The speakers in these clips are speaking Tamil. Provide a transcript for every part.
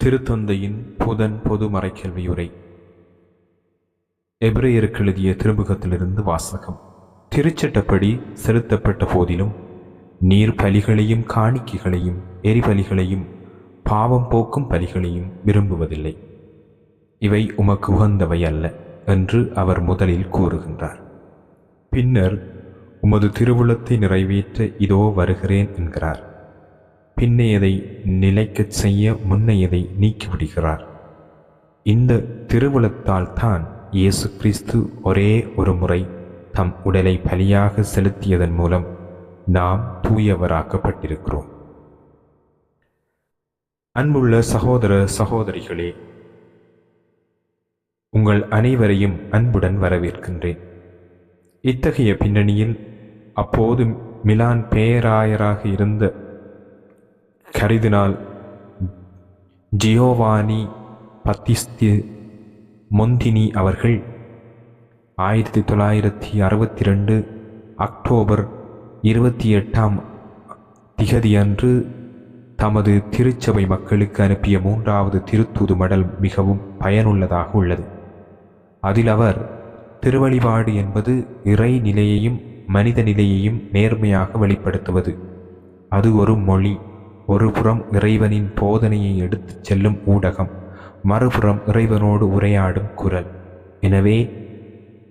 திருத்தந்தையின் புதன் பொது மறைக்கல்வியுரை. எபிரேயருக்கு எழுதிய திருமுகத்திலிருந்து வாசகம். திருச்சட்டப்படி செலுத்தப்பட்ட போதிலும் நீர் பலிகளையும் காணிக்கைகளையும் எரிபலிகளையும் பாவம் போக்கும் பலிகளையும் விரும்புவதில்லை. இவை உமக்கு உகந்தவை அல்ல என்று அவர் முதலில் கூறுகின்றார். பின்னர் உமது திருவுளத்தை நிறைவேற்ற இதோ வருகிறேன் என்கிறார். பின்னையதை நிலைக்கச் செய்ய முன்னையதை நீக்கிவிடுகிறார். இந்த திருவுளத்தால் தான் இயேசு கிறிஸ்து ஒரே ஒரு முறை தம் உடலை பலியாக செலுத்தியதன் மூலம் நாம் தூயவராக்கப்பட்டிருக்கிறோம். அன்புள்ள சகோதர சகோதரிகளே, உங்கள் அனைவரையும் அன்புடன் வரவேற்கின்றேன். இத்தகைய பின்னணியில் அப்போது மிலான் பேராயராக இருந்த கர்தினால் ஜியோவானி பத்திஸ்தி மொந்தினி அவர்கள் 1962 அக்டோபர் 28 அன்று தமது திருச்சபை மக்களுக்கு அனுப்பிய 3வது திருத்தூது மடல் மிகவும் பயனுள்ளதாக உள்ளது. அதில் அவர் திருவழிபாடு என்பது இறை நிலையையும் மனித நிலையையும் நேர்மையாக வெளிப்படுத்துவது. அது ஒரு மொழி, ஒருபுறம் இறைவனின் போதனையை எடுத்துச் செல்லும் ஊடகம், மறுபுறம் இறைவனோடு உரையாடும் குரல். எனவே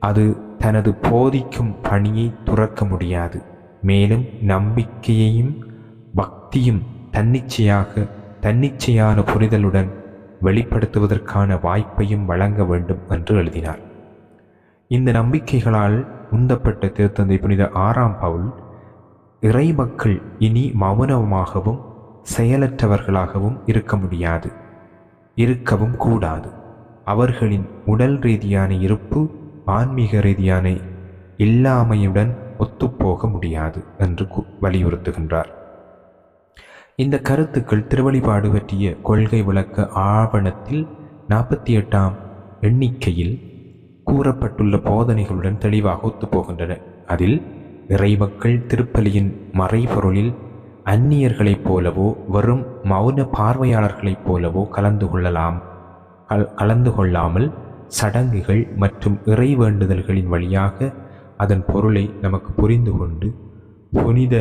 அது தனது போதிக்கும் பணியை துறக்க முடியாது. மேலும் நம்பிக்கையையும் பக்தியும் தன்னிச்சையான புரிதலுடன் வெளிப்படுத்துவதற்கான வாய்ப்பையும் வழங்க வேண்டும் என்று எழுதினார். இந்த நம்பிக்கைகளால் உந்தப்பட்ட திருத்தந்தை புனித 6ஆம் பவுல், இறை மக்கள் இனி மௌனமாகவும் செயலற்றவர்களாகவும் இருக்க முடியாது, இருக்கவும் கூடாது. அவர்களின் உடல் ரீதியான இருப்பு ஆன்மீக ரீதியான இல்லாமையுடன் ஒத்துப்போக முடியாது என்று வலியுறுத்துகின்றார். இந்த கருத்துக்கள் திருவழிபாடு பற்றிய கொள்கை விளக்க ஆவணத்தில் 48ஆம் எண்ணிக்கையில் கூறப்பட்டுள்ள போதனைகளுடன் தெளிவாக ஒத்துப்போகின்றன. அதில் இறைமக்கள் திருப்பலியின் மறைபொருளில் அந்நியர்களைப் போலவோ வெறும் மௌன பார்வையாளர்களைப் போலவோ கலந்து கொள்ளாமல் சடங்குகள் மற்றும் இறை வேண்டுதல்களின் வழியாக அதன் பொருளை நமக்கு புரிந்து கொண்டு புனித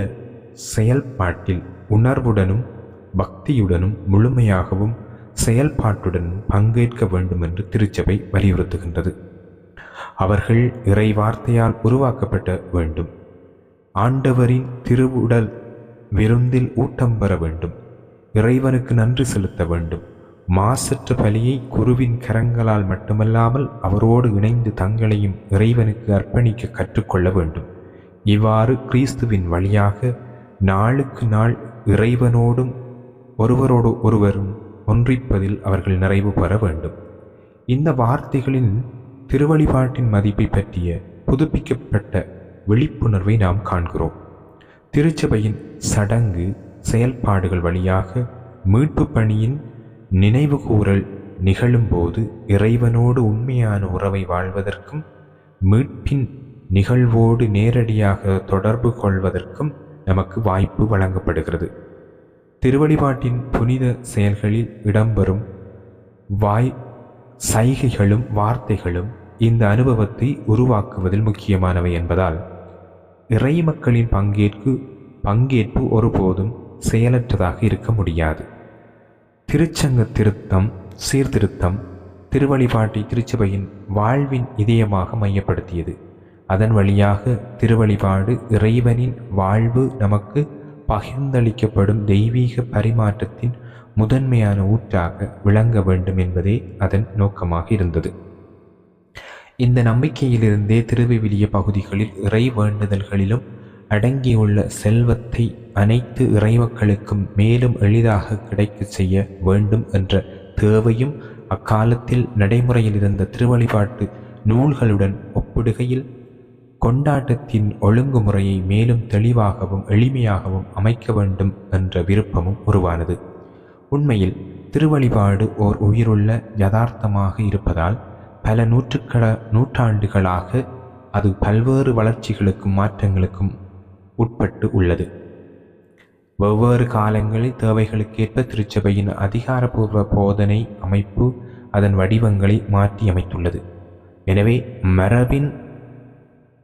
செயல்பாட்டில் உணர்வுடனும் பக்தியுடனும் முழுமையாகவும் செயல்பாட்டுடனும் பங்கேற்க வேண்டும் என்று திருச்சபை வலியுறுத்துகின்றது. அவர்கள் இறை வார்த்தையால் உருவாக்கப்பட வேண்டும். ஆண்டவரின் திருவுடல் விருந்தில் ஊட்டம் பெற வேண்டும். இறைவனுக்கு நன்றி செலுத்த வேண்டும். மாசற்ற பலியை குருவின் கரங்களால் மட்டுமல்லாமல் அவரோடு இணைந்து தங்களையும் இறைவனுக்கு அர்ப்பணிக்க கற்றுக்கொள்ள வேண்டும். இவ்வாறு கிறிஸ்துவின் வழியாக நாளுக்கு நாள் இறைவனோடும் ஒருவரோடு ஒருவரும் ஒன்றிப்பதில் அவர்கள் நிறைவு பெற வேண்டும். இந்த வார்த்தைகளின் திருவழிபாட்டின் மதிப்பை பற்றிய புதுப்பிக்கப்பட்ட விழிப்புணர்வை நாம் காண்கிறோம். திருச்சபையின் சடங்கு செயல்பாடுகள் வழியாக மீட்பு பணியின் நினைவுகூரல் நிகழும்போது இறைவனோடு உண்மையான உறவை வாழ்வதற்கும் மீட்பின் நிகழ்வோடு நேரடியாக தொடர்பு கொள்வதற்கும் நமக்கு வாய்ப்பு வழங்கப்படுகிறது. திருவழிபாட்டின் புனித செயல்களில் இடம்பெறும் சைகைகளும் வார்த்தைகளும் இந்த அனுபவத்தை உருவாக்குவதில் முக்கியமானவை என்பதால் இறை மக்களின் பங்கேற்பு ஒருபோதும் செயலற்றதாக இருக்க முடியாது. திருச்சங்க சீர்திருத்தம் திருவழிபாட்டை திருச்சபையின் வாழ்வின் இதயமாக மையப்படுத்தியது. அதன் வழியாக திருவழிபாடு இறைவனின் வாழ்வு நமக்கு பகிர்ந்தளிக்கப்படும் தெய்வீக பரிமாற்றத்தின் முதன்மையான ஊற்றாக விளங்க வேண்டும் என்பதே அதன் நோக்கமாக இருந்தது. இந்த நம்பிக்கையிலிருந்தே திருவிவிலிய பகுதிகளில் இறை வேண்டுதல்களிலும் அடங்கியுள்ள செல்வத்தை அனைத்து இறைமக்களுக்கும் மேலும் எளிதாக கிடைக்க செய்ய வேண்டும் என்ற தேவையும் அக்காலத்தில் நடைமுறையில் இருந்த திருவழிபாட்டு நூல்களுடன் ஒப்பிடுகையில் கொண்டாட்டத்தின் ஒழுங்குமுறையை மேலும் தெளிவாகவும் எளிமையாகவும் அமைக்க வேண்டும் என்ற விருப்பமும் உருவானது. உண்மையில் திருவழிபாடு ஓர் உயிருள்ள யதார்த்தமாக இருப்பதால் பல நூற்றாண்டுகளாக அது பல்வேறு வளர்ச்சிகளுக்கும் மாற்றங்களுக்கும் உட்பட்டு உள்ளது. வெவ்வேறு காலங்களில் தேவைகளுக்கேற்ப திருச்சபையின் அதிகாரப்பூர்வ போதனை அமைப்பு அதன் வடிவங்களை மாற்றி அமைத்துள்ளது. எனவே மரபின்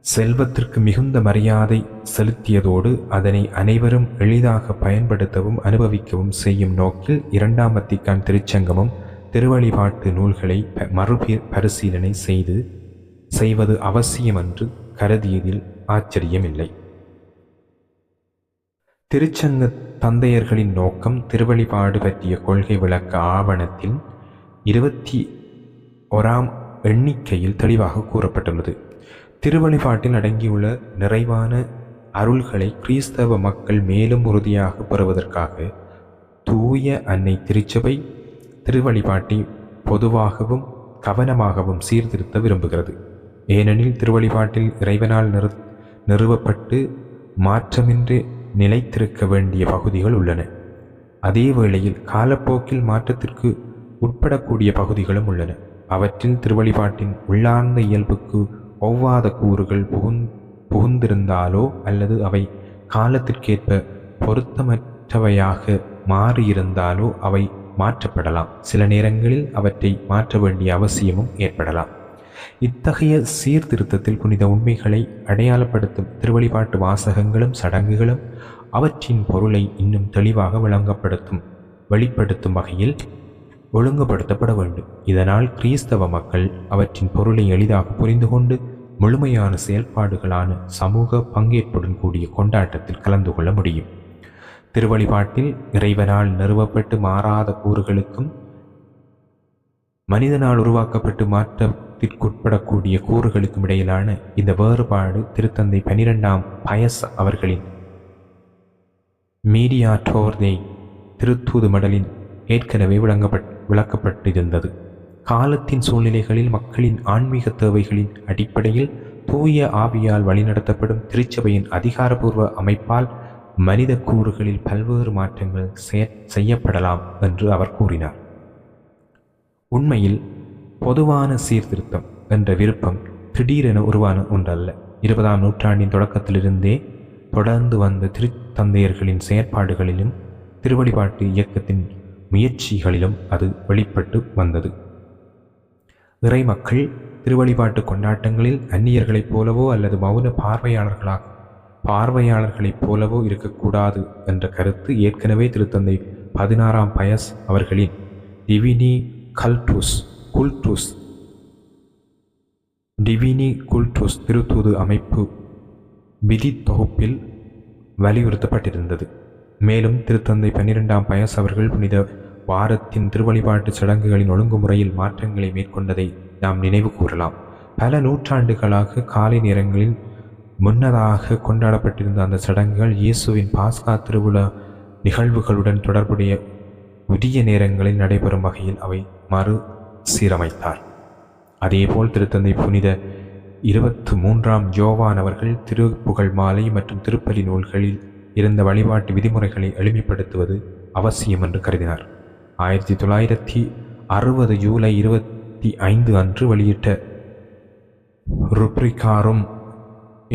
செல்வத்திற்கு மிகுந்த மரியாதை செலுத்தியதோடு அதனை அனைவரும் எளிதாக பயன்படுத்தவும் அனுபவிக்கவும் செய்யும் நோக்கில் இரண்டாம் வத்திக்கான் திருச்சங்கமும் திருவழிபாட்டு நூல்களை மறுபரிசீலனை செய்வது அவசியம் என்று கருதியதில் ஆச்சரியமில்லை. திருச்சங்க தந்தையர்களின் நோக்கம் திருவழிபாடு பற்றிய கொள்கை விளக்க ஆவணத்தில் 21ஆம் எண்ணிக்கையில் தெளிவாக கூறப்பட்டுள்ளது. திருவழிபாட்டில் அடங்கியுள்ள நிறைவான அருள்களை கிறிஸ்தவ மக்கள் மேலும் உறுதியாக பெறுவதற்காக தூய அன்னை திருச்சபை திருவழிபாட்டை பொதுவாகவும் கவனமாகவும் சீர்திருத்த விரும்புகிறது. ஏனெனில் திருவழிபாட்டில் இறைவனால் நிறுவப்பட்டு மாற்றமின்றி நிலைத்திருக்க வேண்டிய பகுதிகள் உள்ளன. அதே வேளையில் காலப்போக்கில் மாற்றத்திற்கு உட்படக்கூடிய பகுதிகளும் உள்ளன. அவற்றில் திருவழிபாட்டின் உள்ளார்ந்த இயல்புக்கு ஒவ்வாத கூறுகள் புகுந்திருந்தாலோ அல்லது அவை காலத்திற்கேற்ப பொருத்தமற்றவையாக மாறியிருந்தாலோ அவை மாற்றப்படலாம். சில நேரங்களில் அவற்றை மாற்ற வேண்டிய அவசியமும் ஏற்படலாம். இத்தகைய சீர்திருத்தத்தில் புனித உண்மைகளை அடையாளப்படுத்தும் திருவழிபாட்டு வாசகங்களும் சடங்குகளும் அவற்றின் பொருளை இன்னும் தெளிவாக வெளிப்படுத்தும் வகையில் ஒழுங்குபடுத்தப்பட வேண்டும். இதனால் கிறிஸ்தவ மக்கள் அவற்றின் பொருளை எளிதாக புரிந்து கொண்டு முழுமையான செயல்பாடுகளான சமூக பங்கேற்புடன் கூடிய கொண்டாட்டத்தில் கலந்து கொள்ள முடியும். திருவழிபாட்டில் இறைவனால் நிறுவப்பட்டு மாறாத கூறுகளுக்கும் மனிதனால் உருவாக்கப்பட்டு மாற்றத்திற்குட்படக்கூடிய கூறுகளுக்கும் இடையிலான இந்த வேறுபாடு திருத்தந்தை 12ஆம் பயஸ் அவர்களின் மீடியாட்டோர் டே திருத்தூது மடலின் ஏற்கனவே விளக்கப்பட்டிருந்தது. காலத்தின் சூழ்நிலைகளில் மக்களின் ஆன்மீக தேவைகளின் அடிப்படையில் தூய ஆவியால் வழிநடத்தப்படும் திருச்சபையின் அதிகாரப்பூர்வ அமைப்பால் மனித கூறுகளில் பல்வேறு மாற்றங்கள் செய்யப்படலாம் என்று அவர் கூறினார். உண்மையில் பொதுவான சீர்திருத்தம் என்ற விருப்பம் திடீரென உருவான ஒன்றல்ல. 20ஆம் நூற்றாண்டின் தொடக்கத்திலிருந்தே தொடர்ந்து வந்த திருத்தந்தையர்களின் செயற்பாடுகளிலும் திருவழிபாட்டு இயக்கத்தின் முயற்சிகளிலும் அது வெளிப்பட்டு வந்தது. இறை மக்கள் திருவழிபாட்டு கொண்டாட்டங்களில் அந்நியர்களைப் போலவோ அல்லது மௌன பார்வையாளர்களைப் போலவோ இருக்கக்கூடாது என்ற கருத்து ஏற்கனவே திருத்தந்தை 16ஆம் பயஸ் அவர்களின் டிவினி குல்டூஸ் திருத்தூது அமைப்பு விதி தொகுப்பில் வலியுறுத்தப்பட்டிருந்தது. மேலும் திருத்தந்தை 12ஆம் பயஸ் அவர்கள் புனித வாரத்தின் திருவழிபாட்டு சடங்குகளின் ஒழுங்குமுறையில் மாற்றங்களை மேற்கொண்டதை நாம் நினைவு கூறலாம். பல நூற்றாண்டுகளாக காலை நேரங்களில் முன்னதாக கொண்டாடப்பட்டிருந்த அந்த சடங்குகள் இயேசுவின் பாஸ்கா திருவிழா நிகழ்வுகளுடன் தொடர்புடைய உரிய நேரங்களில் நடைபெறும் வகையில் அவை மறு சீரமைத்தார். அதேபோல் திருத்தந்தை புனித 23ஆம் யோவான் அவர்கள் திருப்புகழ் மாலை மற்றும் திருப்பலி நூல்களில் இருந்த வழிபாட்டு விதிமுறைகளை எளிமைப்படுத்துவது அவசியம் என்று கருதினார். 1960 ஜூலை 25 அன்று வெளியிட்ட ருப்ரிகாரும்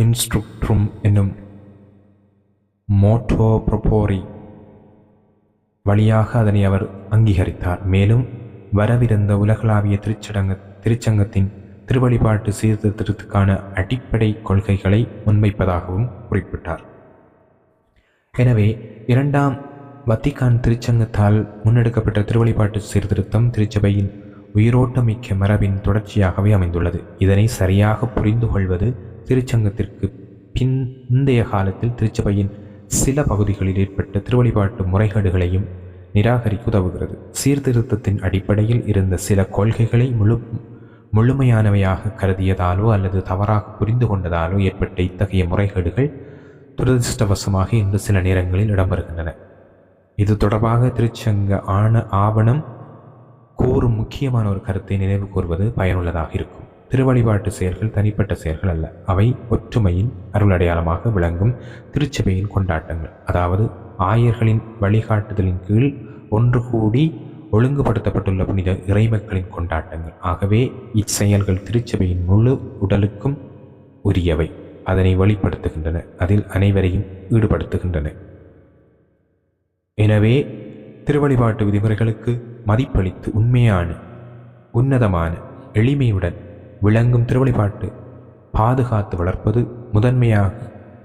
இன்ஸ்ட்ருக்ட்ரும் என்னும் மோட்டோ ப்ரொபோரி வழியாக அதனை அவர் அங்கீகரித்தார். மேலும் வரவிருந்த உலகளாவிய திருச்சங்கத்தின் திருவழிபாட்டு சீர்திருத்தத்துக்கான அடிப்படை கொள்கைகளை முன்வைப்பதாகவும் குறிப்பிட்டார். எனவே 2ஆம் வத்திக்கான் திருச்சங்கத்தால் முன்னெடுக்கப்பட்ட திருவழிபாட்டு சீர்திருத்தம் திருச்சபையின் உயிரோட்டமிக்க மரபின் தொடர்ச்சியாகவே அமைந்துள்ளது. இதனை சரியாக புரிந்து கொள்வது திருச்சங்கத்திற்கு பிந்தைய காலத்தில் திருச்சபையின் சில பகுதிகளில் ஏற்பட்ட திருவழிபாட்டு முறைகேடுகளையும் நிராகரிக்க உதவுகிறது. சீர்திருத்தத்தின் அடிப்படையில் இருந்த சில கொள்கைகளை முழுமையானவையாக கருதியதாலோ அல்லது தவறாக புரிந்து கொண்டதாலோ ஏற்பட்ட இத்தகைய முறைகேடுகள் துரதிருஷ்டவசமாக இன்று சில நேரங்களில் இடம்பெறுகின்றன. இது தொடர்பாக திருச்சங்க ஆவணம் கூறும் முக்கியமான ஒரு கருத்தை நினைவு கூறுவது பயனுள்ளதாக இருக்கும். திருவழிபாட்டு செயல்கள் தனிப்பட்ட செயல்கள் அல்ல, அவை ஒற்றுமையின் அருளடையாளமாக விளங்கும் திருச்சபையின் கொண்டாட்டங்கள், அதாவது ஆயர்களின் வழிகாட்டுதலின் கீழ் ஒன்று கூடி ஒழுங்குபடுத்தப்பட்டுள்ள புனித இறைமக்களின் கொண்டாட்டங்கள். ஆகவே இச்செயல்கள் திருச்சபையின் முழு உடலுக்கும் உரியவை, அதனை வெளிப்படுத்துகின்றன, அதில் அனைவரையும் ஈடுபடுத்துகின்றன. எனவே திருவழிபாட்டு விதிமுறைகளுக்கு மதிப்பளித்து உண்மையான உன்னதமான எளிமையுடன் விளங்கும் திருவழிபாட்டு பாதுகாத்து வளர்ப்பது முதன்மையாக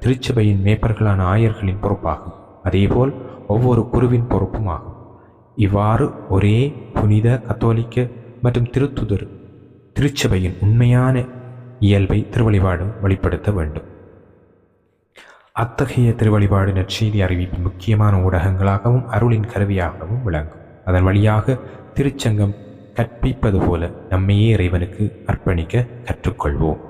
திருச்சபையின் மேய்ப்பர்களான ஆயர்களின் பொறுப்பாகும். அதேபோல் ஒவ்வொரு குருவின் பொறுப்பும் ஆகும். இவ்வாறு ஒரே புனித கத்தோலிக்க மற்றும் திருத்துதர் திருச்சபையின் உண்மையான இயல்பை திருவழிபாடு வெளிப்படுத்த வேண்டும். அத்தகைய திருவழிபாடு நற்செய்தி அறிவிப்பின் முக்கியமான ஊடகங்களாகவும் அருளின் கருவியாகவும் விளங்கும். அதன் வழியாக திருச்சங்கம் கற்பிப்பது போல நம்மையே இறைவனுக்கு அர்ப்பணிக்க கற்றுக்கொள்வோம்.